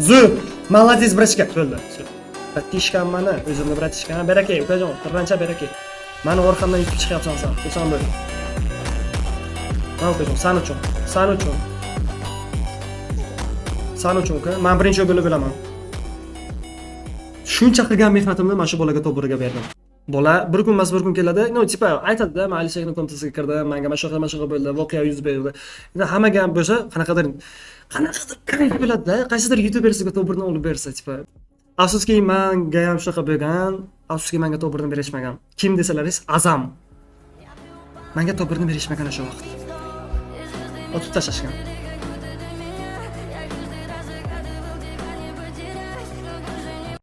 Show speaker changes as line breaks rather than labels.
Zu. Молодец, братишка. Bo'ldi. Bratishkam meni, o'zimni bratishkam. Barakay, ukajon, qirrancha barakay. Meni orqamdan yutib chiqyapsan sen. Xursand bo'l. Mana ukajon, sen uchun. Sen uchun. Sen uchun uka. Men birinchi bo'lib bilaman. Shuncha qilgan mehnatimni mana shu bolaga to'g'riga berdim. Bola bir kun emas bir kun keladi, no, tipa aytadi-da, men Alisherning komitasiga kirdim, menga mana shunaqa bo'ldi, voqea yuz berdi. Hammaga ham bo'lsa, qanaqadir kayf bo'ladi-da, qaysidir youtubersiga to'g'rini olib bersa, tipa. Afsuski menga ham shunaqa bo'lgan, afsuski menga to'g'rini berishmagan. Kim desalaringiz, Azam. Menga to'g'rini berishmagan o'sha vaqt. Otib tashlashgan.